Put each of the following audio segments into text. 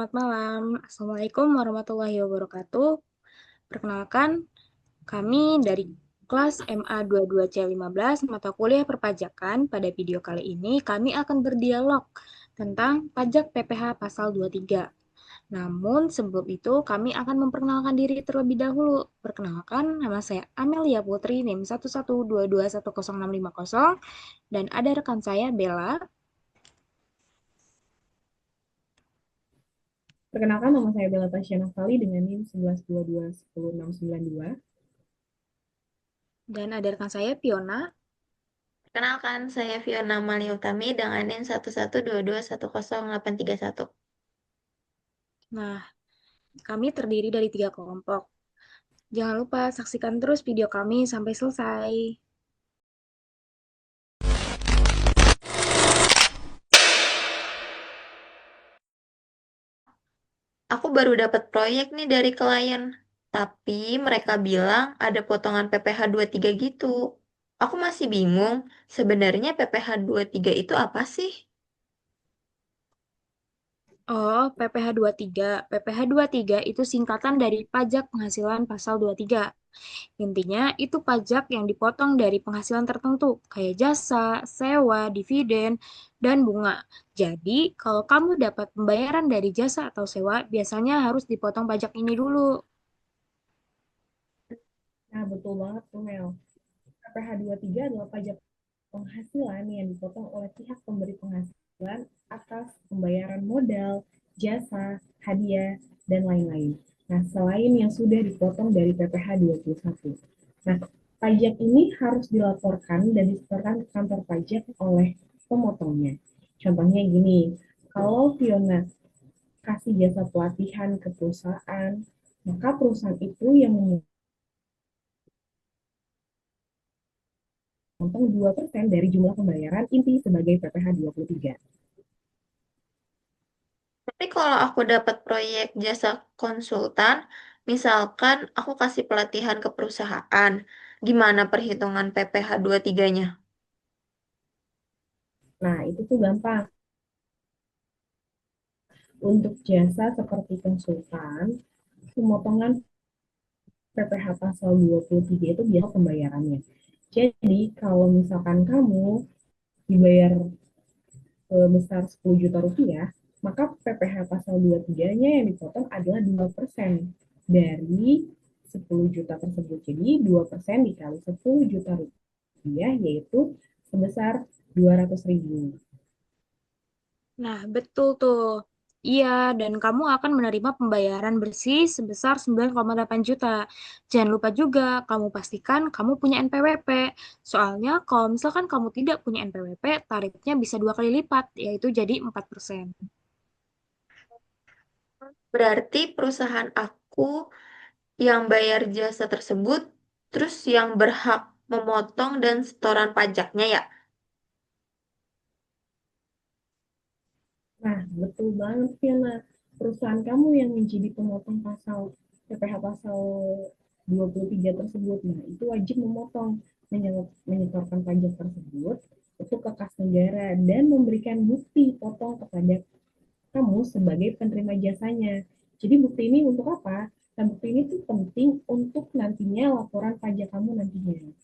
selamat malam. Assalamualaikum warahmatullahi wabarakatuh. Perkenalkan, kami dari kelas MA22C15 mata kuliah perpajakan. Pada video kali ini, kami akan berdialog tentang pajak PPh pasal 23. Namun, sebelum itu, kami akan memperkenalkan diri terlebih dahulu. Perkenalkan, nama saya Amelia Putri, NIM 112210650, dan ada rekan saya, Bella. Perkenalkan, nama saya Bella Tasya Naftali dengan NIM 1122 10692. Dan ada rekan saya, Fiona. Kenalkan, saya Fiona Maliutami dengan NIM 112210831. Nah, kami terdiri dari 3 kelompok. Jangan lupa saksikan terus video kami sampai selesai. Aku baru dapat proyek nih dari klien, tapi mereka bilang ada potongan PPh 23 gitu. Aku masih bingung, sebenarnya PPh 23 itu apa sih? Oh, PPh 23. PPh 23 itu singkatan dari pajak penghasilan pasal 23. Intinya, itu pajak yang dipotong dari penghasilan tertentu, kayak jasa, sewa, dividen, dan bunga. Jadi, kalau kamu dapat pembayaran dari jasa atau sewa, biasanya harus dipotong pajak ini dulu. Nah, betul banget tuh, Mel. KPH 23 adalah pajak penghasilan yang dipotong oleh pihak pemberi penghasilan atas pembayaran modal, jasa, hadiah, dan lain-lain. Nah, selain yang sudah dipotong dari PPh 21. Nah, pajak ini harus dilaporkan dan disetorkan ke kantor pajak oleh pemotongnya. Contohnya gini, kalau Fiona kasih jasa pelatihan ke perusahaan, maka perusahaan itu yang memotong 2% dari jumlah pembayaran inti sebagai PPh 23. Tapi kalau aku dapat proyek jasa konsultan, misalkan aku kasih pelatihan ke perusahaan, gimana perhitungan PPh 23-nya? Nah, itu tuh gampang. Untuk jasa seperti konsultan, pemotongan PPh pasal 23 itu biasa pembayarannya. Jadi, kalau misalkan kamu dibayar sebesar 10 juta rupiah, maka PPh pasal 23-nya yang dipotong adalah 2% dari 10 juta tersebut. Jadi 2% dikali 10 juta rupiah yaitu sebesar 200.000. Nah, betul tuh. Iya, dan kamu akan menerima pembayaran bersih sebesar 9,8 juta. Jangan lupa juga, kamu pastikan kamu punya NPWP. Soalnya kalau misalkan kamu tidak punya NPWP, tarifnya bisa 2 kali lipat, yaitu jadi 4%. Berarti perusahaan aku yang bayar jasa tersebut, terus yang berhak memotong dan setoran pajaknya ya. Nah, betul banget, Fiona. Perusahaan kamu yang menjadi pemotong pasal PPh pasal 23 tersebut. Nah, itu wajib memotong, menyetorkan pajak tersebut itu ke kas negara dan memberikan bukti potong kepada kamu sebagai penerima jasanya. Jadi bukti ini untuk apa? Nah, bukti ini tuh penting untuk nantinya laporan pajak kamu nantinya.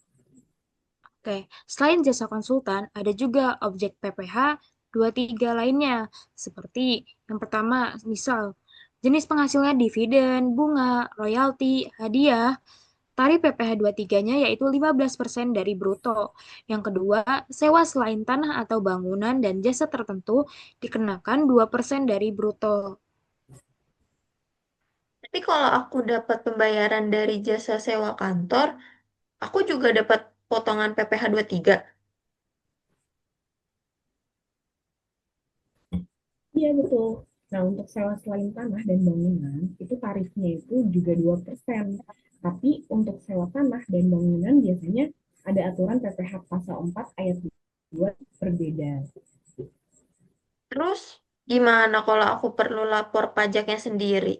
Oke, selain jasa konsultan, ada juga objek PPh 23 lainnya, seperti yang pertama, misal jenis penghasilnya dividen, bunga, royalti, hadiah. Tarif PPh 23-nya yaitu 15% dari bruto. Yang kedua, sewa selain tanah atau bangunan dan jasa tertentu dikenakan 2% dari bruto. Tapi kalau aku dapat pembayaran dari jasa sewa kantor, aku juga dapat potongan PPh 23. Iya betul. Nah, untuk sewa selain tanah dan bangunan, itu tarifnya itu juga 2%. Tapi untuk sewa tanah dan bangunan biasanya ada aturan PPh pasal 4 ayat 2 berbeda. Terus gimana kalau aku perlu lapor pajaknya sendiri?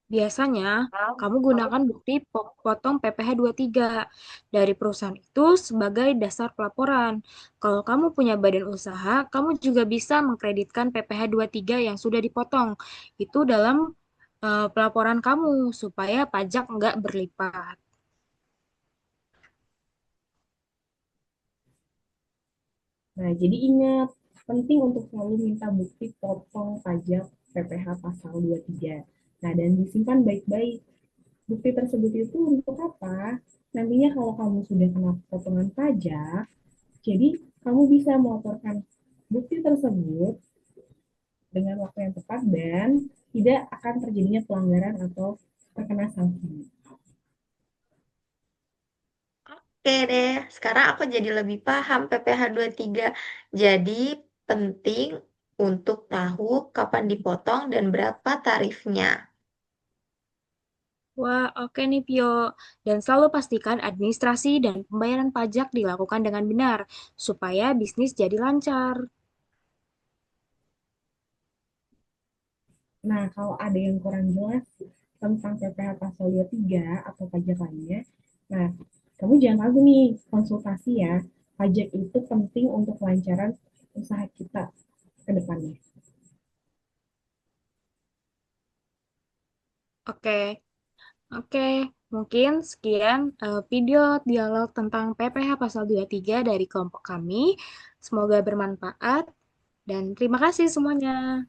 Biasanya, kamu gunakan bukti potong PPh tiga dari perusahaan itu sebagai dasar pelaporan. Kalau kamu punya badan usaha, kamu juga bisa mengkreditkan PPh tiga yang sudah dipotong. Itu dalam pelaporan kamu, supaya pajak nggak berlipat. Nah, jadi ingat, penting untuk selalu minta bukti potong pajak PPh pasal 23. Nah, dan disimpan baik-baik. Bukti tersebut itu untuk apa? Nantinya kalau kamu sudah kena potongan pajak, jadi kamu bisa melaporkan bukti tersebut dengan waktu yang tepat dan tidak akan terjadinya pelanggaran atau terkena sanksi. Oke deh, sekarang aku jadi lebih paham PPh tiga. Jadi penting untuk tahu kapan dipotong dan berapa tarifnya. Wah, oke nih Pio. Dan selalu pastikan administrasi dan pembayaran pajak dilakukan dengan benar, supaya bisnis jadi lancar. Nah, kalau ada yang kurang jelas tentang PPh pasal 23 atau pajak lainnya, nah, kamu jangan ragu nih, konsultasi ya. Pajak itu penting untuk kelancaran usaha kita ke depannya. Oke, oke. Mungkin sekian video dialog tentang PPh pasal 23 dari kelompok kami. Semoga bermanfaat dan terima kasih semuanya.